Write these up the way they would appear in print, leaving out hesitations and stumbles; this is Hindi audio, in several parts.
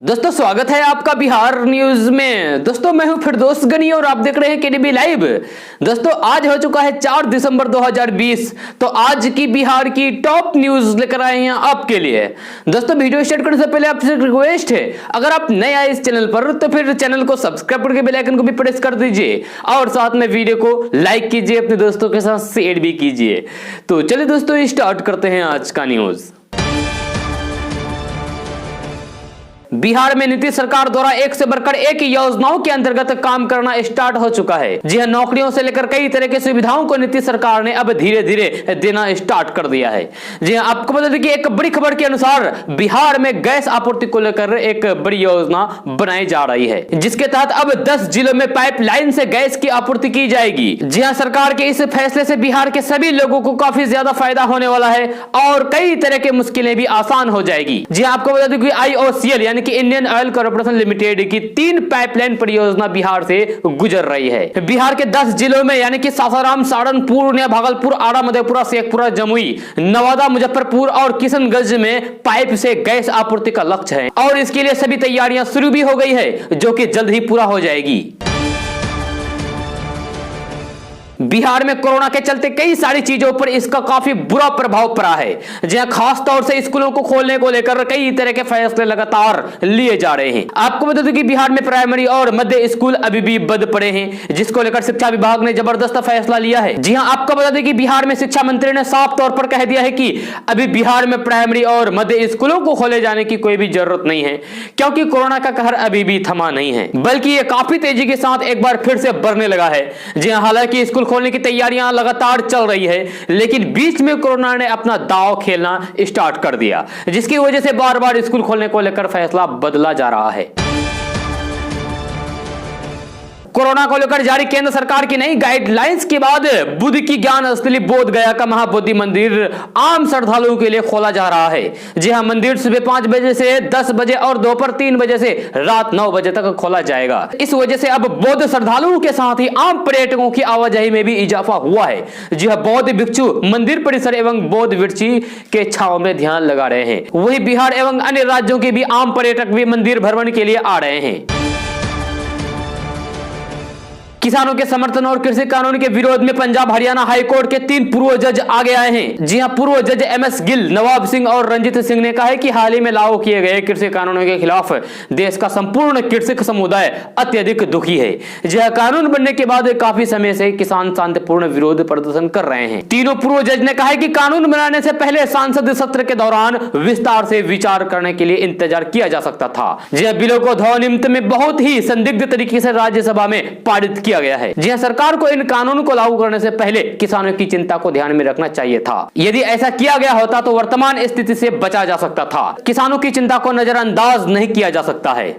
दोस्तों स्वागत है आपका बिहार न्यूज में। दोस्तों मैं हूं फिरदौस गनी और आप देख रहे हैं केडीबी लाइव। दोस्तों आज हो चुका है 4 दिसंबर 2020। तो आज की बिहार की टॉप न्यूज लेकर आए हैं आपके लिए। दोस्तों वीडियो स्टार्ट करने से पहले आपसे रिक्वेस्ट है, अगर आप नए आए इस चैनल पर तो फिर चैनल को सब्सक्राइब करके बेल आइकन को भी प्रेस कर दीजिए और साथ में वीडियो को लाइक कीजिए, अपने दोस्तों के साथ शेयर भी कीजिए। तो चलिए दोस्तों स्टार्ट करते हैं आज का न्यूज। बिहार में नीतीश सरकार द्वारा एक से बढ़कर एक योजनाओं के अंतर्गत काम करना स्टार्ट हो चुका है। जी हां, नौकरियों से लेकर कई तरह की सुविधाओं को नीतीश सरकार ने अब धीरे धीरे देना स्टार्ट कर दिया है। जी हां, आपको बता दें कि एक बड़ी खबर के अनुसार बिहार में गैस आपूर्ति को लेकर एक बड़ी योजना बनाई जा रही है, जिसके तहत अब 10 जिलों में पाइपलाइन से गैस की आपूर्ति की जाएगी। जी हां, सरकार के इस फैसले से बिहार के सभी लोगों को काफी ज्यादा फायदा होने वाला है और कई तरह की मुश्किलें भी आसान हो जाएगी। जी हां, आपको बता दें कि IOCL यानी कि इंडियन ऑयल कॉर्पोरेशन लिमिटेड की 3 पाइपलाइन परियोजना बिहार से गुजर रही है। बिहार के 10 जिलों में यानी कि सासाराम, सारण, पूर्णिया, भागलपुर, आरा, मधेपुरा, शेखपुरा, जमुई, नवादा, मुजफ्फरपुर और किशनगंज में पाइप से गैस आपूर्ति का लक्ष्य है और इसके लिए सभी तैयारियां शुरू भी हो गई है, जो कि जल्द ही पूरा हो जाएगी। बिहार में कोरोना के चलते कई सारी चीजों पर इसका काफी बुरा प्रभाव पड़ा है। जहां खास तौर से स्कूलों को खोलने को लेकर कई तरह के फैसले लगातार लिए जा रहे हैं। आपको बता दें कि बिहार में प्राइमरी और मध्य स्कूल अभी भी बंद पड़े हैं, जिसको लेकर शिक्षा विभाग ने जबरदस्त फैसला लिया है। जी हां, आपको बता दें कि बिहार में शिक्षा मंत्री ने साफ तौर पर कह दिया है कि अभी बिहार में प्राइमरी और मध्य स्कूलों को खोले जाने की कोई भी जरूरत नहीं है, क्योंकि कोरोना का कहर अभी भी थमा नहीं है, बल्कि ये काफी तेजी के साथ एक बार फिर से बढ़ने लगा है। जी हां, हालांकि स्कूल खोलने की तैयारियां लगातार चल रही है, लेकिन बीच में कोरोना ने अपना दांव खेलना स्टार्ट कर दिया, जिसकी वजह से बार बार स्कूल खोलने को लेकर फैसला बदला जा रहा है। कोरोना को लेकर जारी केंद्र सरकार की नई गाइडलाइंस के बाद बुद्ध की ज्ञान स्थली बोध गया का महाबोधि मंदिर आम श्रद्धालुओं के लिए खोला जा रहा है। जी हां, मंदिर सुबह 5 बजे से 10 बजे और दोपहर 3 बजे से रात 9 बजे तक खोला जाएगा। इस वजह से अब बौद्ध श्रद्धालुओं के साथ ही आम पर्यटकों की आवाजाही में भी इजाफा हुआ है। जी हां, बौद्ध भिक्षु मंदिर परिसर एवं बौद्ध वृक्ष के छांव में ध्यान लगा रहे हैं। वहीं बिहार एवं अन्य राज्यों के भी आम पर्यटक भी मंदिर भ्रमण के लिए आ रहे हैं। किसानों के समर्थन और कृषि कानून के विरोध में पंजाब हरियाणा हाईकोर्ट के 3 पूर्व जज आगे आए हैं। जी हां, पूर्व जज MS गिल, नवाब सिंह और रंजीत सिंह ने कहा है कि हाल ही में लागू किए गए कृषि कानूनों के खिलाफ देश का संपूर्ण कृषक समुदाय अत्यधिक दुखी है। जी हां, कानून बनने के बाद काफी समय से किसान शांतिपूर्ण विरोध प्रदर्शन कर रहे हैं। तीनों पूर्व जज ने कहा है कि कानून बनाने से पहले संसद सत्र के दौरान विस्तार से विचार करने के लिए इंतजार किया जा सकता था। जी हां, बिलों को ध्वनिमत में बहुत ही संदिग्ध तरीके से राज्यसभा में पारित किया गया है। जी हां, सरकार को इन कानूनों को लागू करने से पहले किसानों की चिंता को ध्यान में रखना चाहिए था। यदि ऐसा किया गया होता तो वर्तमान स्थिति से बचा जा सकता था। किसानों की चिंता को नजरअंदाज नहीं किया जा सकता है।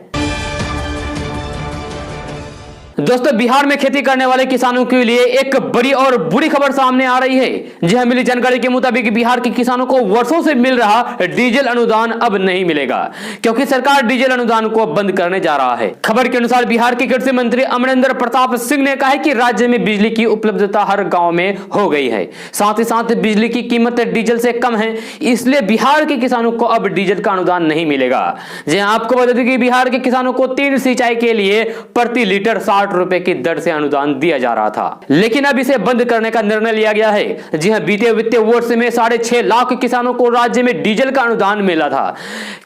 दोस्तों बिहार में खेती करने वाले किसानों के लिए एक बड़ी और बुरी खबर सामने आ रही है। जी हां, मिली जानकारी के मुताबिक बिहार के किसानों को वर्षों से मिल रहा डीजल अनुदान अब नहीं मिलेगा, क्योंकि सरकार डीजल अनुदान को बंद करने जा रहा है। खबर के अनुसार बिहार के कृषि मंत्री अमरेंद्र प्रताप सिंह ने कहा है कि राज्य में बिजली की उपलब्धता हर गांव में हो गई है, साथ ही साथ बिजली की कीमत डीजल से कम है, इसलिए बिहार के किसानों को अब डीजल का अनुदान नहीं मिलेगा। जी हां, आपको बता दें कि बिहार के किसानों को 3 सिंचाई के लिए प्रति लीटर 60 रुपए की दर से अनुदान दिया जा रहा था, लेकिन अब इसे बंद करने का निर्णय लिया गया है। जी हां, बीते वित्तीय वर्ष में 6.5 लाख किसानों को राज्य में डीजल का अनुदान मिला था।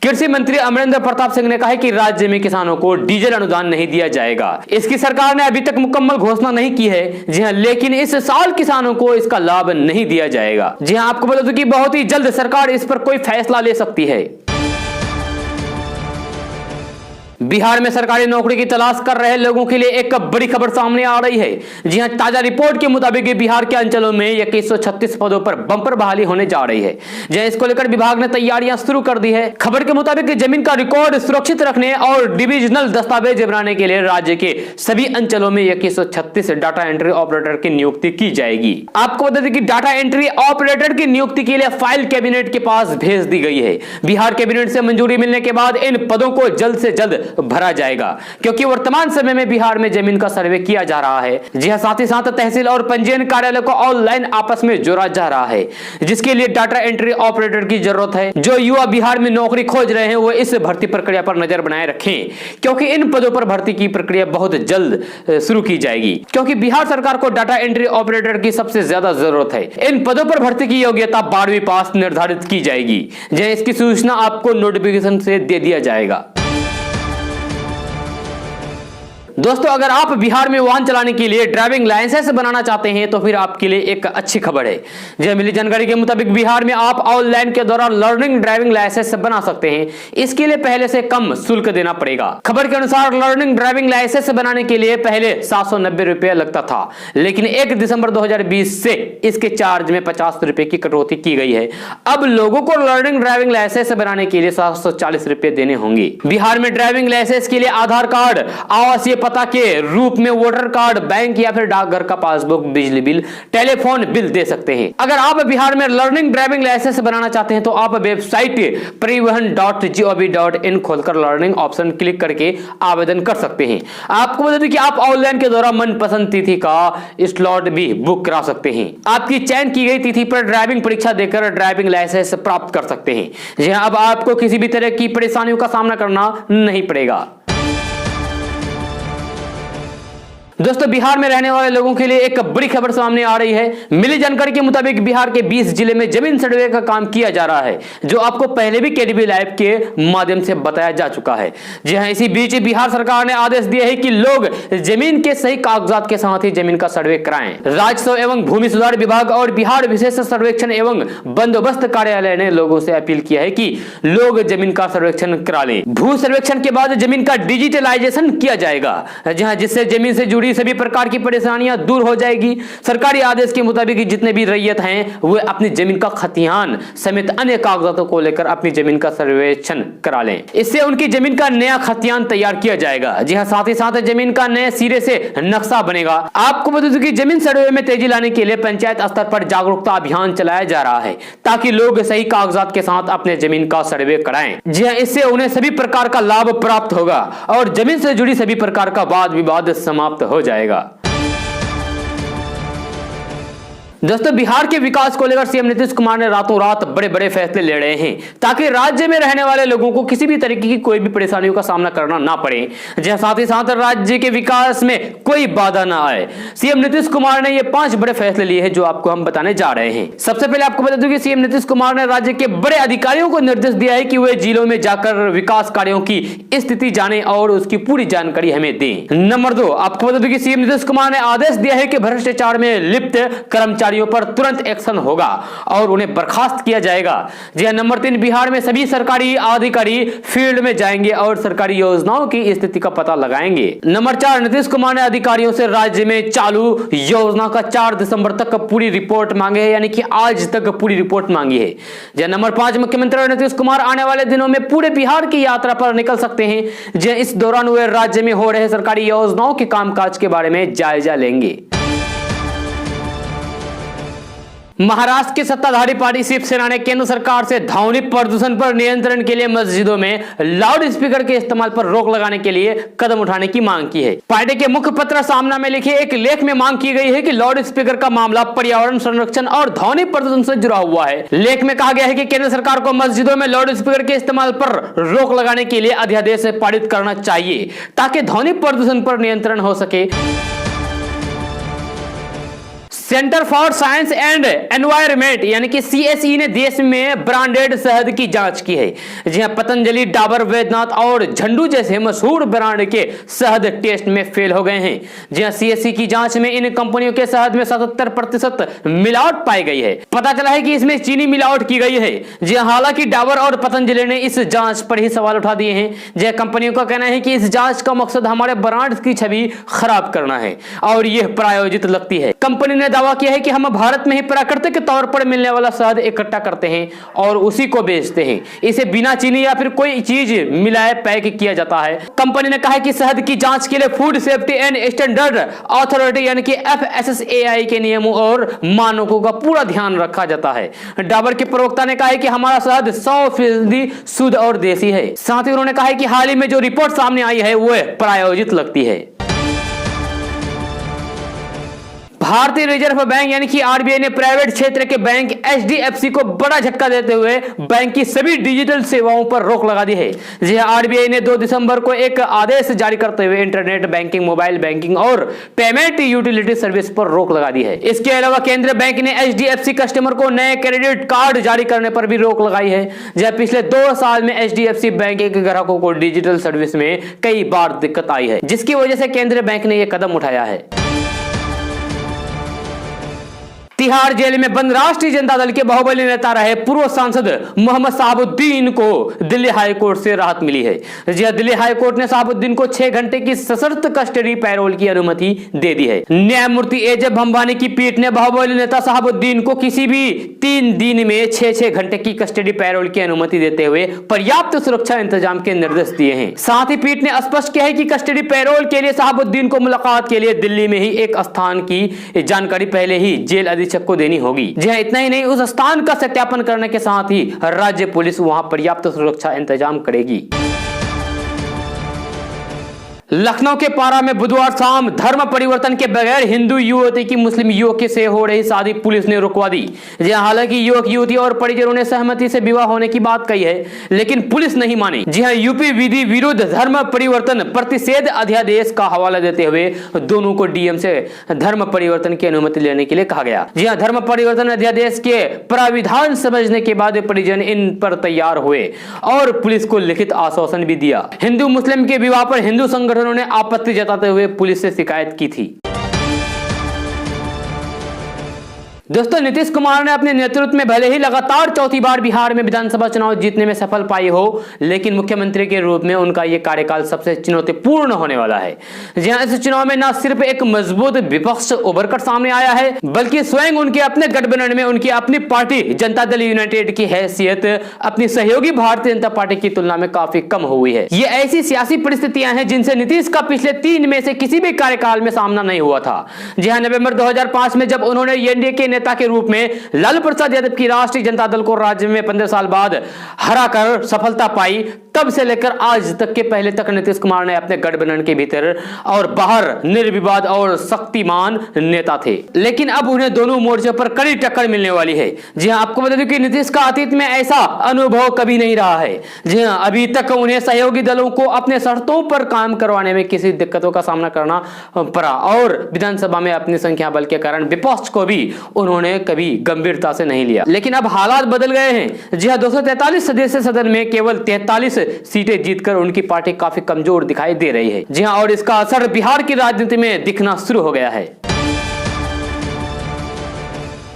कृषि मंत्री अमरेंद्र प्रताप सिंह ने कहा है कि राज्य में किसानों को डीजल अनुदान नहीं दिया जाएगा। इसकी सरकार ने अभी तक मुकम्मल घोषणा नहीं की है। जी हां, लेकिन इस साल किसानों को इसका लाभ नहीं दिया जाएगा। जी हां, आपको बता दूं कि बहुत ही जल्द सरकार इस पर कोई फैसला ले सकती है। बिहार में सरकारी नौकरी की तलाश कर रहे लोगों के लिए एक बड़ी खबर सामने आ रही है। जी हां, ताजा रिपोर्ट के मुताबिक बिहार के अंचलों में 2136 पदों पर बम्पर बहाली होने जा रही है। जी हां, इसको लेकर विभाग ने तैयारियां शुरू कर दी है। खबर के मुताबिक जमीन का रिकॉर्ड सुरक्षित रखने और डिविजनल दस्तावेज बनाने के लिए राज्य के सभी अंचलों में 2136 डाटा एंट्री ऑपरेटर की नियुक्ति की जाएगी। आपको बता दें कि डाटा एंट्री ऑपरेटर की नियुक्ति के लिए फाइल कैबिनेट के पास भेज दी गई है। बिहार कैबिनेट से मंजूरी मिलने के बाद इन पदों को जल्द से जल्द भरा जाएगा, क्योंकि वर्तमान समय में बिहार में जमीन का सर्वे किया जा रहा है। जी हां, साथ ही साथ तहसील और पंजीयन कार्यालय को ऑनलाइन आपस में जोड़ा जा रहा है, जिसके लिए डाटा एंट्री ऑपरेटर की जरूरत है। जो युवा बिहार में नौकरी खोज रहे हैं वो इस भर्ती प्रक्रिया पर नजर बनाए रखें, क्योंकि इन पदों पर भर्ती की प्रक्रिया बहुत जल्द शुरू की जाएगी, क्योंकि बिहार सरकार को डाटा एंट्री ऑपरेटर की सबसे ज्यादा जरूरत है। इन पदों पर भर्ती की योग्यता 12वीं पास निर्धारित की जाएगी। जहां इसकी सूचना आपको नोटिफिकेशन से दे दिया जाएगा। दोस्तों, अगर आप बिहार में वाहन चलाने के लिए ड्राइविंग लाइसेंस बनाना चाहते हैं तो फिर आपके लिए एक अच्छी खबर है। जी मिली जानकारी के मुताबिक बिहार में आप ऑनलाइन के द्वारा लर्निंग ड्राइविंग लाइसेंस बना सकते हैं। इसके लिए पहले से कम शुल्क देना पड़ेगा। खबर के अनुसार लर्निंग ड्राइविंग लाइसेंस बनाने के लिए पहले 790 रुपये लगता था, लेकिन 1 दिसंबर 2020 से इसके चार्ज में 50 रुपए की कटौती की गई है। अब लोगों को लर्निंग ड्राइविंग लाइसेंस बनाने के लिए 740 रुपए देने होंगे। बिहार में ड्राइविंग लाइसेंस के लिए आधार कार्ड, आवासीय पता के रूप में वोटर कार्ड, बैंक या फिर डाकघर का पासबुक, बिजली बिल, टेलीफोन बिल दे सकते हैं। अगर आप बिहार में लर्निंग ड्राइविंग लाइसेंस बनाना चाहते हैं तो आप वेबसाइट परिवहन.gov.in खोलकर लर्निंग ऑप्शन क्लिक करके आवेदन कर सकते हैं। आपको बता दें कि आप ऑनलाइन के द्वारा मनपसंद तिथि का स्लॉट भी बुक करा सकते हैं। आपकी चयन की गई तिथि पर ड्राइविंग परीक्षा देकर ड्राइविंग लाइसेंस प्राप्त कर सकते हैं। जी हां, अब आपको किसी भी तरह की परेशानियों का सामना करना नहीं पड़ेगा। दोस्तों, बिहार में रहने वाले लोगों के लिए एक बड़ी खबर सामने आ रही है। मिली जानकारी के मुताबिक बिहार के 20 जिले में जमीन सर्वे का काम किया जा रहा है, जो आपको पहले भी केडीबी लाइव के माध्यम से बताया जा चुका है। जी हां, इसी बीच बिहार सरकार ने आदेश दिया है कि लोग जमीन के सही कागजात के साथ ही जमीन का सर्वे कराएं। राजस्व एवं भूमि सुधार विभाग और बिहार विशेष सर्वेक्षण एवं बंदोबस्त कार्यालय ने लोगों से अपील किया है कि लोग जमीन का सर्वेक्षण करा लें। भू सर्वेक्षण के बाद जमीन का डिजिटलाइजेशन किया जाएगा, जहां जिससे जमीन से जुड़ी सभी प्रकार की परेशानियां दूर हो जाएगी। सरकारी आदेश के मुताबिक जितने भी रैयत हैं वे अपनी जमीन का खतियान समेत अन्य कागजातों को लेकर अपनी जमीन का सर्वेक्षण करा लें। इससे उनकी जमीन का नया खतियान तैयार किया जाएगा। जी हां, साथ ही साथ जमीन का नए सिरे से नक्शा बनेगा। आपको बता दूं कि जमीन सर्वे में तेजी लाने के लिए पंचायत स्तर पर जागरूकता अभियान चलाया जा रहा है, ताकि लोग सही कागजात के साथ अपने जमीन का सर्वे कराएं। जी हां, इससे उन्हें सभी प्रकार का लाभ प्राप्त होगा और जमीन से जुड़ी सभी प्रकार का वाद विवाद समाप्त हो जाएगा। दोस्तों, बिहार के विकास को लेकर सीएम नीतीश कुमार ने रातों रात बड़े बड़े फैसले ले रहे हैं, ताकि राज्य में रहने वाले लोगों को किसी भी तरीके की कोई भी परेशानियों का सामना करना ना पड़े। जहां साथ ही साथ राज्य के विकास में कोई बाधा ना आए। सीएम नीतीश कुमार ने ये 5 बड़े फैसले लिए हैं, जो आपको हम बताने जा रहे हैं। सबसे पहले आपको बता दूं कि सीएम नीतीश कुमार ने राज्य के बड़े अधिकारियों को निर्देश दिया है कि वे जिलों में जाकर विकास कार्यों की स्थिति जाने और उसकी पूरी जानकारी हमें दें। नंबर 2, आपको बता दूं कि सीएम नीतीश कुमार ने आदेश दिया है कि भ्रष्टाचार में लिप्त कर्मचारी पर तुरंत एक्शन होगा और उन्हें बर्खास्त किया जाएगा। जी हां, नंबर 3, बिहार में सभी सरकारी अधिकारी फील्ड में जाएंगे और सरकारी योजनाओं की स्थिति का पता लगाएंगे। नंबर 4, नीतीश कुमार ने अधिकारियों से राज्य में चालू योजना का 4 दिसंबर तक पूरी रिपोर्ट मांगे है, यानी कि आज तक पूरी रिपोर्ट मांगी है। जी हां, नंबर 5, मुख्यमंत्री नीतीश कुमार आने वाले दिनों में पूरे बिहार की यात्रा पर निकल सकते हैं। जी हां, इस दौरान वे राज्य में हो रहे सरकारी योजनाओं के कामकाज के बारे में जायजा लेंगे। महाराष्ट्र की सत्ताधारी पार्टी शिवसेना ने केंद्र सरकार से ध्वनि प्रदूषण पर नियंत्रण के लिए मस्जिदों में लाउड स्पीकर के इस्तेमाल पर रोक लगाने के लिए कदम उठाने की मांग की है। पार्टी के मुखपत्र सामना में लिखे एक लेख में मांग की गई है कि लाउड स्पीकर का मामला पर्यावरण संरक्षण और ध्वनि प्रदूषण से जुड़ा हुआ है। लेख में कहा गया है कि केंद्र सरकार को मस्जिदों में लाउड स्पीकर के इस्तेमाल पर रोक लगाने के लिए अध्यादेश पारित करना चाहिए, ताकि ध्वनि प्रदूषण पर नियंत्रण हो सके। Centre for science and environment यानी कि सीएसई ने देश में ब्रांडेड शहद की जांच की है। जी हां, पतंजलि, डाबर, वैद्यनाथ और झंडू जैसे मशहूर ब्रांड के शहद टेस्ट में फेल हो गए हैं। जी हां, सीएसई की जांच में इन कंपनियों के शहद में 77% मिलावट पाई गई है। पता चला है कि इसमें चीनी मिलावट की गई है। जी हां, हालांकि डाबर और पतंजलि ने इस जांच पर ही सवाल उठा दिए हैं। जी हां, कंपनियों का कहना है कि इस जांच का मकसद हमारे ब्रांड की छवि खराब करना है और यह प्रायोजित लगती है। कंपनी ने दावा किया है कि हम भारत में ही प्राकृतिक तौर पर मिलने वाला शहद इकट्ठा करते हैं और उसी को बेचते हैं। इसे बिना चीनी या फिर कोई चीज मिलाए पैक किया जाता है। कंपनी ने कहा है कि शहद की जांच के लिए food safety and standard authority यानी कि FSSAI के नियमों और मानकों का पूरा ध्यान रखा जाता है। डाबर के प्रवक्ता ने कहा है कि हमारा शहद 100% शुद्ध और देसी है। साथ ही उन्होंने कहा है कि हाल ही में जो रिपोर्ट सामने आई है वो प्रायोजित लगती है। भारतीय रिजर्व बैंक यानी कि RBI ने प्राइवेट क्षेत्र के बैंक HDFC को बड़ा झटका देते हुए बैंक की सभी डिजिटल सेवाओं पर रोक लगा दी है। जी हां, RBI ने 2 दिसंबर को एक आदेश जारी करते हुए इंटरनेट बैंकिंग, मोबाइल बैंकिंग और पेमेंट यूटिलिटी सर्विस पर रोक लगा दी है। इसके अलावा केंद्रीय बैंक ने HDFC कस्टमर को नए क्रेडिट कार्ड जारी करने पर भी रोक लगाई है। जब पिछले 2 साल में HDFC बैंक के ग्राहकों को डिजिटल सर्विस में कई बार दिक्कत आई है, जिसकी वजह से केंद्रीय बैंक ने यह कदम उठाया है। तिहाड़ जेल में बंद राष्ट्रीय जनता दल के बाहुबली नेता रहे पूर्व सांसद मोहम्मद शहाबुद्दीन को दिल्ली हाई कोर्ट से राहत मिली है। जी हां, दिल्ली हाई कोर्ट ने शहाबुद्दीन को 6 घंटे की सशर्त कस्टडी पैरोल की अनुमति दे दी है। न्यायमूर्ति AJ भंभानी की पीठ ने बाहुबली नेता शहाबुद्दीन को किसी भी 3 दिन में 6-6 घंटे की कस्टडी पैरोल की अनुमति देते हुए पर्याप्त सुरक्षा इंतजाम के निर्देश दिए हैं। साथ ही पीठ ने स्पष्ट किया है कि कस्टडी पैरोल के लिए शहाबुद्दीन को मुलाकात के लिए दिल्ली में ही एक स्थान की जानकारी पहले ही जेल अधीक्षक को देनी होगी। जी हां, इतना ही नहीं, उस स्थान का सत्यापन करने के साथ ही राज्य पुलिस वहां पर्याप्त सुरक्षा इंतजाम करेगी। लखनऊ के पारा में बुधवार शाम धर्म परिवर्तन के बगैर हिंदू युवती की मुस्लिम युवक से हो रही शादी पुलिस ने रुकवा दी। हालांकि युवक युवती और परिजनों ने सहमति से विवाह होने की बात कही है, लेकिन पुलिस नहीं मानी। जी हां, यूपी विधि विरुद्ध धर्म परिवर्तन प्रतिषेध अध्यादेश का हवाला देते हुए दोनों को DM से धर्म परिवर्तन की अनुमति लेने के लिए कहा गया। जी हां, धर्म परिवर्तन अध्यादेश के प्राविधान समझने के बाद परिजन इन पर तैयार हुए और पुलिस को लिखित आश्वासन भी दिया। हिंदू मुस्लिम के विवाह पर हिंदू संगठन उन्होंने आपत्ति जताते हुए पुलिस से शिकायत की थी। दोस्तों, नीतीश कुमार ने अपने नेतृत्व में भले ही लगातार चौथी बार बिहार में विधानसभा चुनाव जीतने में सफल पाई हो, लेकिन मुख्यमंत्री के रूप में उनका यह कार्यकाल सबसे चुनौतीपूर्ण होने वाला है। जहां इस चुनाव में न सिर्फ एक मजबूत विपक्ष उभरकर सामने आया है, बल्कि स्वयं उनके अपने गठबंधन में उनकी अपनी पार्टी जनता दल यूनाइटेड की हैसियत अपनी सहयोगी भारतीय जनता पार्टी की तुलना में काफी कम हुई है। ये ऐसी सियासी परिस्थितियां हैं जिनसे नीतीश का पिछले 3 में से किसी भी कार्यकाल में सामना नहीं हुआ था। जी हां, नवंबर 2005 में जब उन्होंने एनडीए के नेता के रूप में लालू प्रसाद यादव की राष्ट्रीय जनता दल को राज्य में 15 साल बाद हराकर सफलता पाई, तब से लेकर आज तक के पहले तक नीतीश कुमार ने अपने गठबंधन के भीतर और बाहर निर्विवाद और शक्तिमान नेता थे। लेकिन अब उन्हें दोनों मोर्चों पर कड़ी टक्कर मिलने वाली है। जी हां, आपको बता दूं कि नीतीश का अतीत में ऐसा अनुभव कभी नहीं रहा है। जी हां, अभी तक उन्हें सहयोगी दलों को अपने शर्तों पर काम करवाने में किसी दिक्कतों का सामना करना पड़ा और विधानसभा में अपनी संख्या बल के कारण विपक्ष को भी उन्होंने कभी गंभीरता से नहीं लिया। लेकिन अब हालात बदल गए हैं। जी हां, 243 सदस्य सदन में केवल 43 सीटें जीतकर उनकी पार्टी काफी कमजोर दिखाई दे रही है। जी हां, और इसका असर बिहार की राजनीति में दिखना शुरू हो गया है।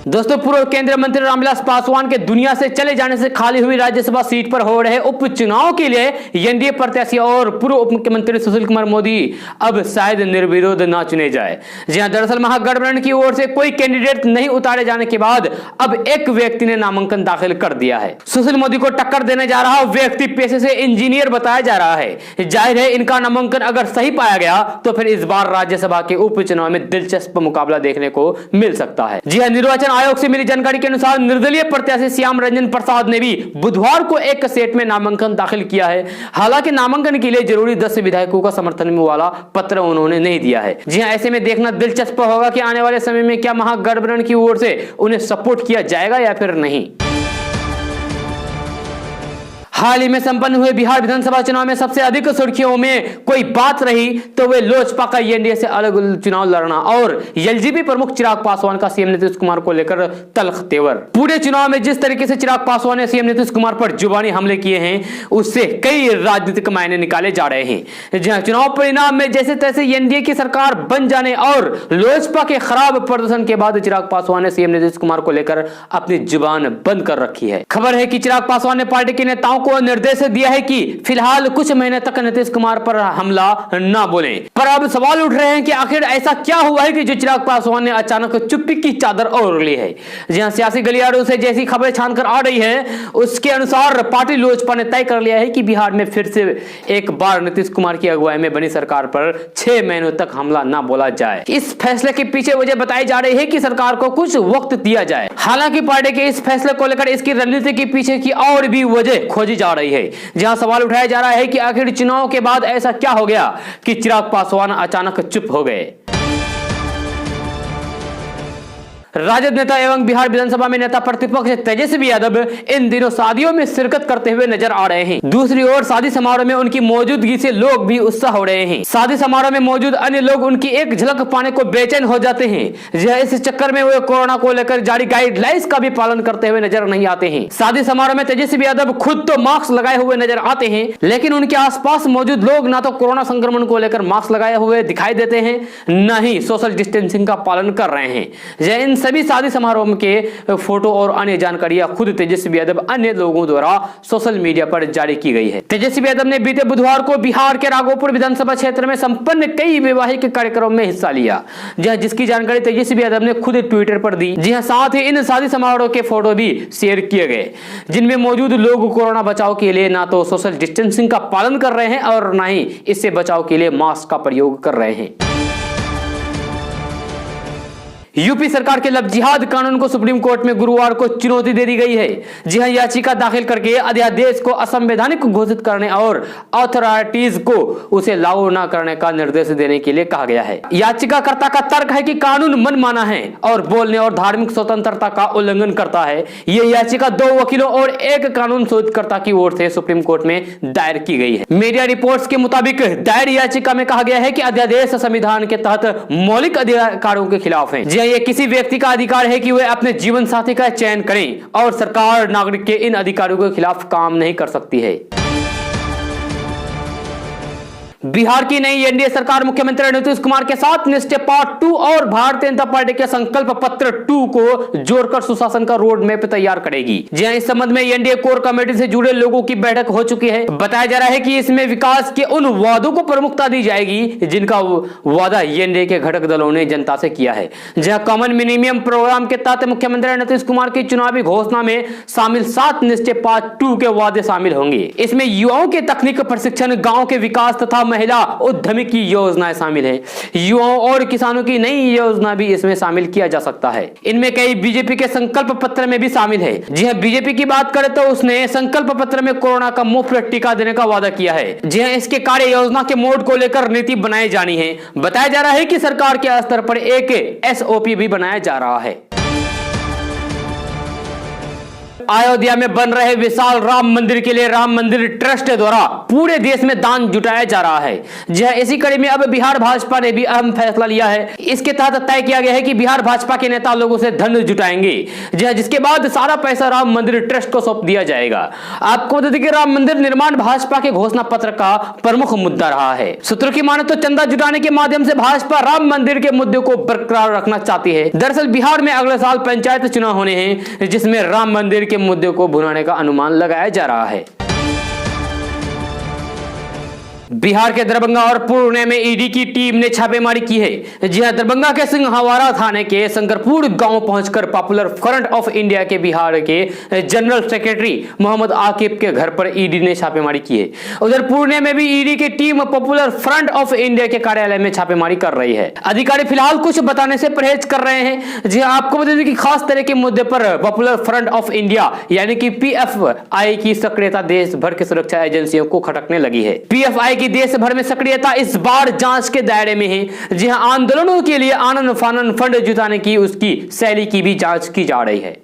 दोस्तों, पूर्व केंद्रीय मंत्री रामविलास पासवान के दुनिया से चले जाने से खाली हुई राज्यसभा सीट पर हो रहे उपचुनाव के लिए एनडीए प्रत्याशी और पूर्व उप मुख्यमंत्री सुशील कुमार मोदी अब शायद निर्विरोध ना चुने जाए। जी हां, दरअसल महागठबंधन की ओर से कोई कैंडिडेट नहीं उतारे जाने के बाद अब एक व्यक्ति ने नामांकन दाखिल कर दिया है। सुशील मोदी को टक्कर देने जा रहा व्यक्ति पेशे से इंजीनियर बताया जा रहा है। जाहिर है इनका नामांकन अगर सही पाया गया तो फिर इस बार राज्यसभा के उपचुनाव में दिलचस्प मुकाबला देखने को मिल सकता है। जी हां, निर्वाचन आयोग से मिली जानकारी के अनुसार निर्दलीय प्रत्याशी श्याम रंजन प्रसाद ने भी बुधवार को एक सेट में नामांकन दाखिल किया है। हालांकि नामांकन के लिए जरूरी 10 विधायकों का समर्थन वाला पत्र उन्होंने नहीं दिया है। जी हां, ऐसे में देखना दिलचस्प होगा कि आने वाले समय में क्या महागठबंधन की ओर से उन्हें सपोर्ट किया जाएगा या फिर नहीं। हाल ही में संपन्न हुए बिहार विधानसभा चुनाव में सबसे अधिक सुर्खियों में कोई बात रही तो वे लोजपा का एनडीए से अलग चुनाव लड़ना और एलजेपी प्रमुख चिराग पासवान का सीएम नीतीश कुमार को लेकर तल्ख तेवर। पूरे चुनाव में जिस तरीके से चिराग पासवान ने सीएम नीतीश कुमार पर जुबानी हमले किए हैं, उससे कई राजनीतिक मायने निकाले जा रहे हैं। जहां चुनाव परिणाम में जैसे तैसे एनडीए की सरकार बन जाने और लोजपा के खराब प्रदर्शन के बाद चिराग पासवान ने सीएम नीतीश कुमार को लेकर अपनी जुबान बंद कर रखी है। खबर है कि चिराग पासवान ने पार्टी के नेताओं को निर्देश दिया है कि फिलहाल कुछ महीने तक नीतीश कुमार पर हमला न बोले। पर अब सवाल उठ रहे हैं कि आखिर ऐसा क्या हुआ है कि जो चिराग पासवान ने अचानक चुप्पी की चादर ओढ़ ली है। जी हां, सियासी गलियारों से जैसी खबरें छानकर आ रही है उसके अनुसार पार्टी लोजपा ने तय कर लिया है कि बिहार में फिर से एक बार नीतीश कुमार की अगुवाई में बनी सरकार पर 6 महीनों तक हमला न बोला जाए। इस फैसले के पीछे वजह बताई जा रही है कि सरकार को कुछ वक्त दिया जाए। हालांकि पार्टी के इस फैसले को लेकर इसकी रणनीति के पीछे की और भी वजह खोजी जा रही है। जहां सवाल उठाया जा रहा है कि आखिर चुनाव के बाद ऐसा क्या हो गया कि चिराग पासवान अचानक चुप हो गए। राजद नेता एवं बिहार विधानसभा में नेता प्रतिपक्ष तेजस्वी यादव इन दिनों शादियों में शिरकत करते हुए नजर आ रहे हैं। दूसरी ओर शादी समारोह में उनकी मौजूदगी से लोग भी उत्साह हो रहे हैं। शादी समारोह में मौजूद अन्य लोग उनकी एक झलक पाने को बेचैन हो जाते हैं। इस चक्कर में वे कोरोना को लेकर जारी गाइडलाइंस का भी पालन करते हुए नजर नहीं आते हैं। शादी समारोह में तेजस्वी यादव खुद तो मास्क लगाए हुए नजर आते हैं, लेकिन उनके आसपास मौजूद लोग ना तो कोरोना संक्रमण को लेकर मास्क लगाए हुए दिखाई देते हैं, न ही सोशल डिस्टेंसिंग का पालन कर रहे हैं। इन सभी शादी समारोह के फोटो और अन्य जानकारियां खुद तेजस्वी यादव अन्य लोगों द्वारा सोशल मीडिया पर जारी की गई है। तेजस्वी यादव ने बीते बुधवार को बिहार के राघोपुर विधानसभा क्षेत्र में संपन्न कई वैवाहिक कार्यक्रमों में हिस्सा लिया, जिसकी जानकारी तेजस्वी यादव ने खुद ट्विटर पर दी। जी हां, साथ ही इन शादी समारोह के फोटो भी शेयर किए गए, जिनमें मौजूद लोग कोरोना बचाव के लिए ना तो सोशल डिस्टेंसिंग का पालन कर रहे हैं और ना ही इससे बचाव के लिए मास्क का प्रयोग कर रहे हैं। यूपी सरकार के लव जिहाद कानून को सुप्रीम कोर्ट में गुरुवार को चुनौती दे दी गई है। जी हां, याचिका दाखिल करके अध्यादेश को असंवैधानिक घोषित करने और अथॉरिटीज को उसे लागू न करने का निर्देश देने के लिए कहा गया है। याचिकाकर्ता का तर्क है कि कानून मनमाना है और बोलने और धार्मिक स्वतंत्रता का उल्लंघन करता है। यह याचिका 2 वकीलों और एक कानून शोधकर्ता की ओर से सुप्रीम कोर्ट में दायर की गई है। मीडिया रिपोर्ट्स के मुताबिक दायर याचिका में कहा गया है कि अध्यादेश संविधान के तहत मौलिक अधिकारों के खिलाफ है। ये किसी व्यक्ति का अधिकार है कि वह अपने जीवन साथी का चयन करें और सरकार नागरिक के इन अधिकारों के खिलाफ काम नहीं कर सकती है। बिहार की नई एनडीए सरकार मुख्यमंत्री नीतीश कुमार के साथ निष्ठा पार्ट 2 और भारतीय जनता पार्टी के संकल्प पत्र 2 को जोड़कर सुशासन का रोड मैप तैयार करेगी। जी हां, इस संबंध में एनडीए कोर कमेटी से जुड़े लोगों की बैठक हो चुकी है। बताया जा रहा है कि इसमें विकास के उन वादों को प्रमुखता दी जाएगी जिनका वादा एनडीए के घटक दलों ने जनता से किया है। जहां कॉमन मिनिमम प्रोग्राम के तहत मुख्यमंत्री नीतीश कुमार की चुनावी घोषणा में शामिल 7 निष्ठा पार्ट 2 के वादे शामिल होंगे। इसमें युवाओं के तकनीक प्रशिक्षण, गाँव के विकास तथा महिला उद्यमी की योजनाएं शामिल है। युवाओं और किसानों की नई योजना भी इसमें शामिल किया जा सकता है। इनमें कई बीजेपी के संकल्प पत्र में भी शामिल है। जी हां, बीजेपी की बात करें तो उसने संकल्प पत्र में कोरोना का मुफ्त टीका देने का वादा किया है। जी हां, इसके कार्य योजना के मोड को लेकर नीति बनाई जानी है। बताया जा रहा है कि सरकार के स्तर पर एक एसओपी भी बनाया जा रहा है। अयोध्या में बन रहे विशाल राम मंदिर के लिए राम मंदिर ट्रस्ट द्वारा पूरे देश में दान जुटाया जा रहा है। जहां इसी कड़ी में अब बिहार भाजपा ने भी अहम फैसला लिया है। इसके तहत तय किया गया है कि बिहार भाजपा के नेता लोगों से धन जुटाएंगे, जिसके बाद सारा पैसा राम मंदिर ट्रस्ट को सौंप दिया जाएगा। आपको बता दें कि राम मंदिर निर्माण भाजपा के घोषणा पत्र का प्रमुख मुद्दा रहा है। सूत्रों की माने तो चंदा जुटाने के माध्यम से भाजपा राम मंदिर के मुद्दे को बरकरार रखना चाहती है। दरअसल बिहार में अगले साल पंचायत चुनाव होने हैं, जिसमें राम मंदिर के मुद्दे को भुनाने का अनुमान लगाया जा रहा है। बिहार के दरभंगा और पुणे में ईडी की टीम ने छापेमारी की है। जी हां, दरभंगा के सिंहवाड़ा थाने के शंकरपुर गांव पहुंचकर पॉपुलर फ्रंट ऑफ इंडिया के बिहार के जनरल सेक्रेटरी मोहम्मद आकिब के घर पर ईडी ने छापेमारी की है। उधर पुणे में भी ईडी की team popular front of India के कार्यालय में छापेमारी कर रही है। अधिकारी फिलहाल कुछ बताने से परहेज कर रहे हैं। जी हां, आपको बता दें कि खास तरह के मुद्दे पर पॉपुलर फ्रंट ऑफ इंडिया यानी कि पीएफआई की सक्रियता देश भर की सुरक्षा एजेंसियों को खटकने लगी है। पीएफआई की देश भर में सक्रियता इस बार जांच के दायरे में है। जी हां, आंदोलनों के लिए आनन फानन फंड जुटाने की उसकी शैली की भी जांच की जा रही है।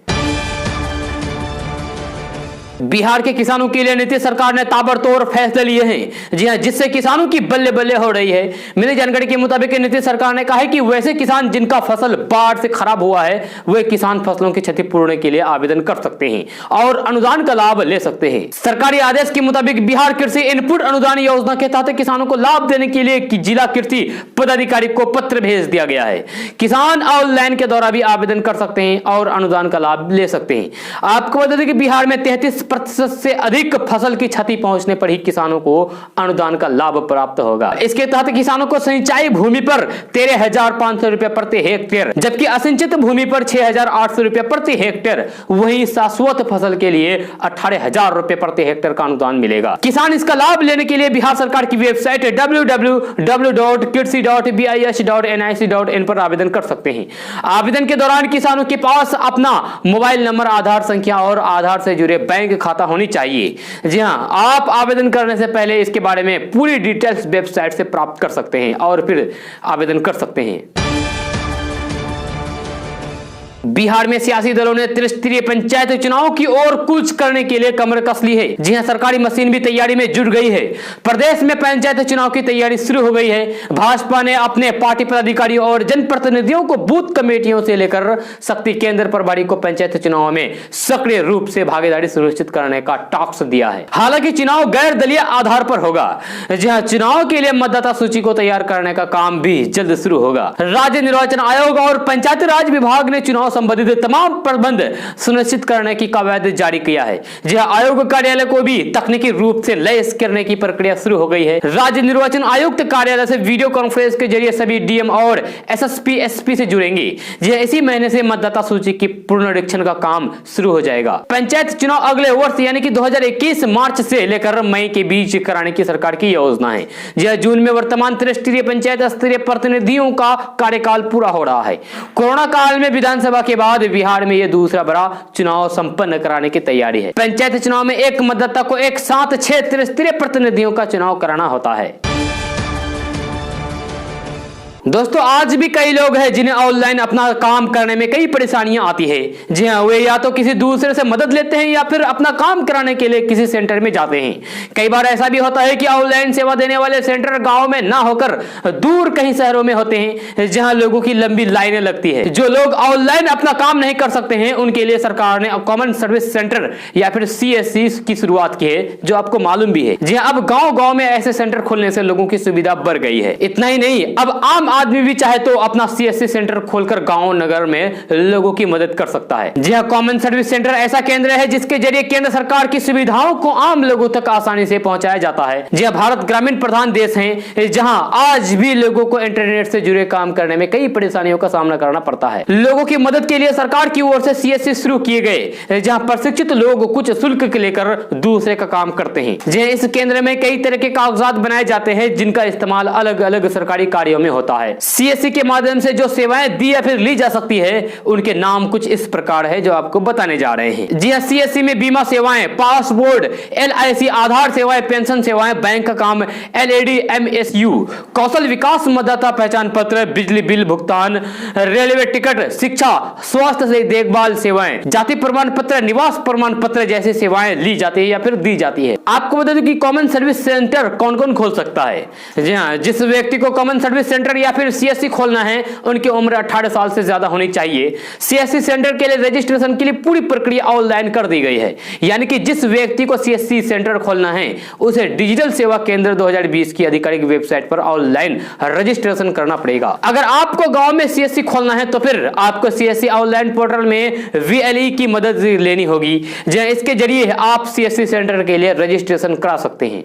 बिहार के किसानों के लिए नीतीश सरकार ने ताबड़तोड़ फैसले लिए हैं। जी हां, जिससे किसानों की बल्ले बल्ले हो रही है। मिली जानकारी के मुताबिक नीतीश सरकार ने कहा है कि वैसे किसान जिनका फसल बाढ़ से खराब हुआ है वे किसान फसलों की क्षतिपूर्ति के लिए आवेदन कर सकते हैं और अनुदान का लाभ ले सकते हैं। सरकारी आदेश के मुताबिक बिहार कृषि इनपुट अनुदान योजना के तहत किसानों को लाभ देने के लिए जिला कृषि पदाधिकारी को पत्र भेज दिया गया है। किसान ऑनलाइन के द्वारा भी आवेदन कर सकते हैं और अनुदान का लाभ ले सकते हैं। आपको बता दें कि बिहार में 33 30% से अधिक फसल की क्षति पहुंचने पर ही किसानों को अनुदान का लाभ प्राप्त होगा। इसके तहत किसानों को सिंचाई भूमि पर 13,500 रुपए प्रति हेक्टेयर, जबकि असिंचित भूमि पर 6,800 रुपए प्रति हेक्टेयर, वहीं शाश्वत फसल के लिए 18,000 रुपए प्रति हेक्टेयर का अनुदान मिलेगा। किसान इसका लाभ लेने के लिए बिहार सरकार की वेबसाइट www.kidsi.bis.nic.in पर आवेदन कर सकते हैं। आवेदन के दौरान किसानों के पास अपना मोबाइल नंबर, आधार संख्या और आधार से जुड़े बैंक खाता होनी चाहिए। जी हां, आप आवेदन करने से पहले इसके बारे में पूरी डिटेल्स वेबसाइट से प्राप्त कर सकते हैं और फिर आवेदन कर सकते हैं। बिहार में सियासी दलों ने त्रिस्तरीय पंचायत चुनाव की ओर कूच करने के लिए कमर कस ली है। जी हां, सरकारी मशीन भी तैयारी में जुट गई है। प्रदेश में पंचायत चुनाव की तैयारी शुरू हो गई है। भाजपा ने अपने पार्टी पदाधिकारियों और जनप्रतिनिधियों को बूथ कमेटियों से लेकर शक्ति केंद्र प्रभारी को पंचायत चुनाव में सक्रिय रूप से भागीदारी सुनिश्चित करने का टास्क दिया है। हालांकि चुनाव गैर दलीय आधार पर होगा। जी हां, चुनाव के लिए मतदाता सूची को तैयार करने का काम भी जल्द शुरू होगा। राज्य निर्वाचन आयोग और पंचायत राज विभाग ने चुनाव संबंधित तमाम प्रबंध सुनिश्चित करने की कवायद जारी किया है। जी हां, आयोग कार्यालय को भी तकनीकी रूप से लैस करने की प्रक्रिया शुरू हो गई है। राज्य निर्वाचन आयुक्त कार्यालय से वीडियो कॉन्फ्रेंस के जरिए सभी डीएम और एसएसपी एसपी से जुड़ेंगे। जी हां, इसी महीने से मतदाता सूची की पुनरीक्षण का काम शुरू हो जाएगा। पंचायत चुनाव अगले वर्ष यानी कि 2021 मार्च से लेकर मई के बीच कराने की सरकार की योजना है। जी हां, जून में वर्तमान त्रिस्तरीय पंचायत स्तरीय प्रतिनिधियों का कार्यकाल पूरा हो रहा है। कोरोना काल में विधानसभा के बाद बिहार में यह दूसरा बड़ा चुनाव संपन्न कराने की तैयारी है। पंचायत चुनाव में एक मतदाता को एक साथ 6 त्रिस्तरीय प्रतिनिधियों का चुनाव कराना होता है। दोस्तों, आज भी कई लोग हैं जिन्हें ऑनलाइन अपना काम करने में कई परेशानियां आती है। जी हां, वे या तो किसी दूसरे से मदद लेते हैं या फिर अपना काम कराने के लिए किसी सेंटर में जाते हैं। कई बार ऐसा भी होता है कि ऑनलाइन सेवा देने वाले सेंटर गांव में ना होकर दूर कहीं शहरों में होते हैं, जहां लोगों की लंबी लाइनें लगती है। जो लोग ऑनलाइन अपना काम नहीं कर सकते हैं, उनके लिए सरकार ने कॉमन सर्विस सेंटर या फिर CSC की शुरुआत की है, जो आपको मालूम भी है। जी हां, अब गाँव में ऐसे सेंटर खोलने से लोगों की सुविधा बढ़ गई है। इतना ही नहीं, अब आम आदमी भी चाहे तो अपना CSC सेंटर खोलकर गांव नगर में लोगों की मदद कर सकता है। जी हां, कॉमन सर्विस सेंटर ऐसा केंद्र है जिसके जरिए केंद्र सरकार की सुविधाओं को आम लोगों तक आसानी से पहुंचाया जाता है। जी हां, भारत ग्रामीण प्रधान देश है, जहां आज भी लोगों को इंटरनेट से जुड़े काम करने में कई परेशानियों का सामना करना पड़ता है। लोगों की मदद के लिए सरकार की ओर से CSC शुरू किए गए, जहां प्रशिक्षित लोग कुछ शुल्क लेकर दूसरे का काम करते हैं। जी हां, इस केंद्र में कई तरह के कागजात बनाए जाते हैं, जिनका इस्तेमाल अलग अलग सरकारी कार्यों में होता है। CSC के माध्यम से जो सेवाएं दी या फिर ली जा सकती है, उनके नाम कुछ इस प्रकार है जो आपको बताने जा रहे हैं। जी हां, CSC में बीमा सेवाएं, पासपोर्ट, LIC, आधार सेवाएं, पेंशन सेवाएं, बैंक का काम, LED, MSU, कौशल विकास, मतदाता पहचान पत्र, बिजली बिल भुगतान, रेलवे टिकट, शिक्षा, स्वास्थ्य से देखभाल सेवाएं, जाति प्रमाण पत्र, निवास प्रमाण पत्र जैसी सेवाएं ली जाती है या फिर दी जाती है। आपको बता दूं कि कॉमन सर्विस सेंटर कौन कौन खोल सकता है। जी हां, जिस व्यक्ति को कॉमन सर्विस सेंटर या फिर CSC खोलना है, उनकी उम्र 18 साल से ज्यादा होनी चाहिए। CSC सेंटर के लिए रजिस्ट्रेशन के लिए पूरी प्रक्रिया ऑनलाइन कर दी गई है, यानी कि जिस व्यक्ति को CSC सेंटर खोलना है, उसे डिजिटल सेवा केंद्र 2020 की आधिकारिक वेबसाइट पर ऑनलाइन रजिस्ट्रेशन करना पड़ेगा। अगर आपको गांव में CSC खोलना है तो फिर आपको CSC ऑनलाइन पोर्टल में VLE की मदद लेनी होगी, इसके जरिए आप CSC सेंटर के लिए रजिस्ट्रेशन करा सकते हैं।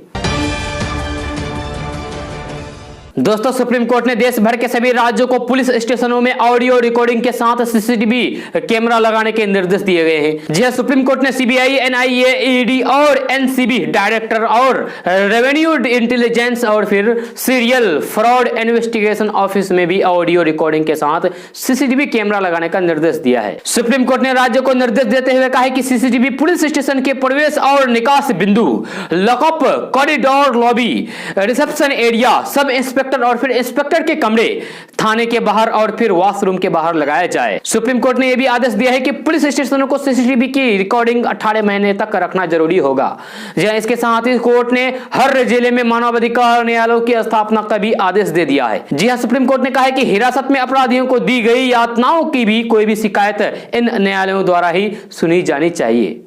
दोस्तों, सुप्रीम कोर्ट ने देश भर के सभी राज्यों को पुलिस स्टेशनों में ऑडियो रिकॉर्डिंग के साथ CCTV कैमरा लगाने के निर्देश दिए गए हैं। जी हां, सुप्रीम कोर्ट ने CBI, NIA, ED और NCB डायरेक्टर और रेवेन्यू इंटेलिजेंस और फिर सीरियल फ्रॉड इन्वेस्टिगेशन ऑफिस में भी ऑडियो रिकॉर्डिंग के साथ CCTV कैमरा लगाने का निर्देश दिया है। सुप्रीम कोर्ट ने राज्यों को निर्देश देते हुए कहा है कि CCTV पुलिस स्टेशन के प्रवेश और निकास बिंदु, lockup, corridor, lobby, reception area, sub inspector और फिर इंस्पेक्टर के कमरे, थाने के बाहर और फिर वॉशरूम के बाहर लगाया जाए। सुप्रीम कोर्ट ने यह भी आदेश दिया है कि पुलिस स्टेशनों को CCTV की रिकॉर्डिंग 18 महीने तक रखना जरूरी होगा। इसके साथ ही कोर्ट ने हर जिले में मानवाधिकार न्यायालयों की स्थापना का भी आदेश दे दिया है। जी हां, सुप्रीम कोर्ट ने कहा है कि हिरासत में अपराधियों को दी गई यातनाओं की भी कोई भी शिकायत इन न्यायालयों द्वारा ही सुनी जानी चाहिए।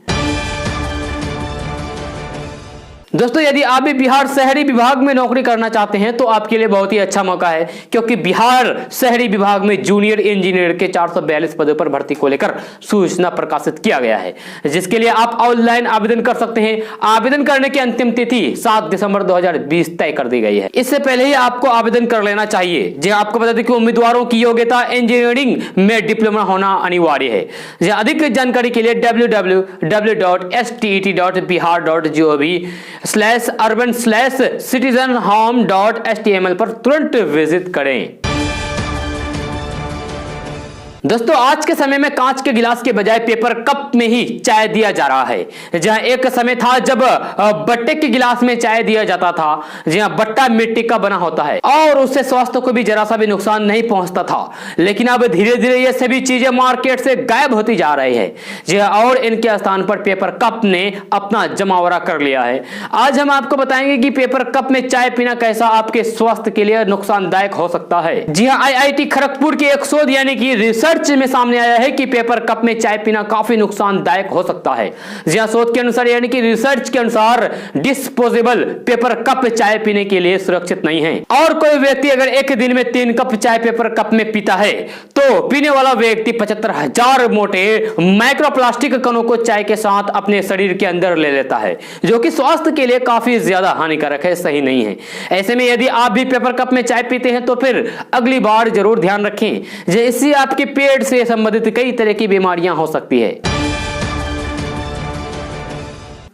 दोस्तों यदि आप भी बिहार शहरी विभाग में नौकरी करना चाहते हैं तो आपके लिए बहुत ही अच्छा मौका है, क्योंकि बिहार शहरी विभाग में जूनियर इंजीनियर के 442 पदों पर भर्ती को लेकर सूचना प्रकाशित किया गया है, जिसके लिए आप ऑनलाइन आवेदन कर सकते हैं। आवेदन करने की अंतिम तिथि 7 दिसंबर 2020 तय कर दी गई है। इससे पहले ही आपको आवेदन कर लेना चाहिए। जी आपको बता दें कि उम्मीदवारों की योग्यता इंजीनियरिंग में डिप्लोमा होना अनिवार्य है। अधिक जानकारी के लिए www.stet.bihar.gov/urban/citizenhome.html पर तुरंत विजिट करें। दोस्तों आज के समय में कांच के गिलास के बजाय पेपर कप में ही चाय दिया जा रहा है। जहां एक समय था जब बट्टे के गिलास में चाय दिया जाता था, जहां बट्टा मिट्टी का बना होता है और उससे स्वास्थ्य को भी जरा सा भी नुकसान नहीं पहुंचता था, लेकिन अब धीरे धीरे ये सभी चीजें मार्केट से गायब होती जा रही है। जी और इनके स्थान पर पेपर कप ने अपना जमावड़ा कर लिया है। आज हम आपको बताएंगे कि पेपर कप में चाय पीना कैसा आपके स्वास्थ्य के लिए नुकसानदायक हो सकता है। जी हाँ, IIT खड़गपुर के एक शोध यानी कि रिसर्च में सामने आया है कि पेपर कप में चाय पीना काफी नुकसानदायक हो सकता है। जहां शोध के अनुसार यानी कि रिसर्च के अनुसार डिस्पोजेबल पेपर कप चाय पीने के लिए सुरक्षित नहीं है, और कोई व्यक्ति अगर एक दिन में 3 कप चाय पेपर कप में पीता है तो पीने वाला व्यक्ति 75,000 मोटे माइक्रोप्लास्टिक कणों को चाय के साथ अपने शरीर के अंदर ले लेता है, जो कि स्वास्थ्य के लिए काफी ज्यादा हानिकारक है, सही नहीं है। ऐसे में यदि आप भी पेपर कप में चाय पीते हैं तो फिर अगली बार जरूर ध्यान रखें, जिससे आपके पेट से संबंधित कई तरह की बीमारियां हो सकती है।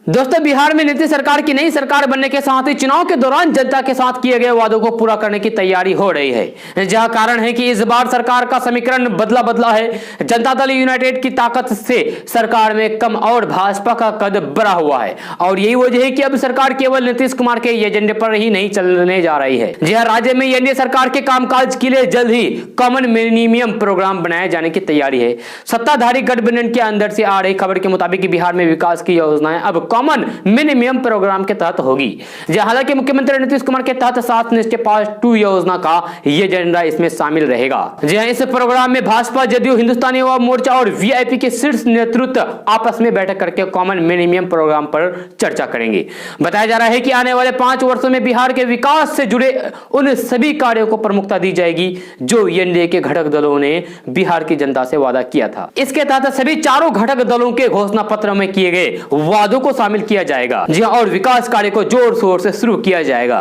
दोस्तों बिहार में नीतीश सरकार की नई सरकार बनने के साथ ही चुनाव के दौरान जनता के साथ किए गए वादों को पूरा करने की तैयारी हो रही है। जहां कारण है कि इस बार सरकार का समीकरण बदला है। जनता दल यूनाइटेड की ताकत से सरकार में कम और भाजपा का कद बढ़ा हुआ है, और यही वजह है कि अब सरकार केवल नीतीश कुमार के एजेंडे पर ही नहीं चलने जा रही है। जी हाँ, राज्य में एनडीए सरकार के कामकाज के लिए जल्द ही कॉमन मिनिमम प्रोग्राम बनाए जाने की तैयारी है। सत्ताधारी गठबंधन के अंदर से आ रही खबर के मुताबिक बिहार में विकास की योजनाएं अब कॉमन मिनिमम प्रोग्राम के तहत होगी। हालांकि मुख्यमंत्री नीतीश कुमार के तहत 7 निष्ठे पार्ट 2 योजना का यह एजेंडा इसमें शामिल रहेगा। इस प्रोग्राम में भाजपा, जदयू, हिंदुस्तानी अवाम मोर्चा और वीआईपी के शीर्ष नेतृत्व आपस में बैठक करके कॉमन मिनिमम प्रोग्राम पर चर्चा करेंगे। बताया जा रहा है कि आने वाले 5 वर्षों में बिहार के विकास से जुड़े उन सभी कार्यों को प्रमुखता दी जाएगी जो एनडीए के घटक दलों ने बिहार की जनता से वादा किया था। इसके तहत सभी चारों घटक दलों के घोषणा पत्र में किए गए वादों को शामिल किया जाएगा। जी और विकास कार्य को जोर शोर से शुरू किया जाएगा।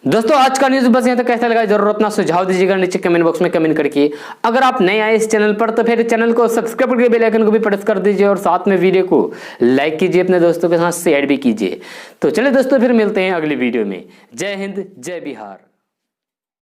दोस्तों आज का न्यूज बस यहाँ तक। कैसा लगा जरूर अपना सुझाव दीजिएगा नीचे कमेंट बॉक्स में कमेंट करके। अगर आप नए आए इस चैनल पर तो फिर चैनल को सब्सक्राइब करके बेल आइकन को भी प्रेस कर दीजिए और साथ में वीडियो को लाइक कीजिए, अपने दोस्तों के साथ शेयर भी कीजिए। तो चलिए दोस्तों फिर मिलते हैं अगली वीडियो में। जय हिंद, जय बिहार।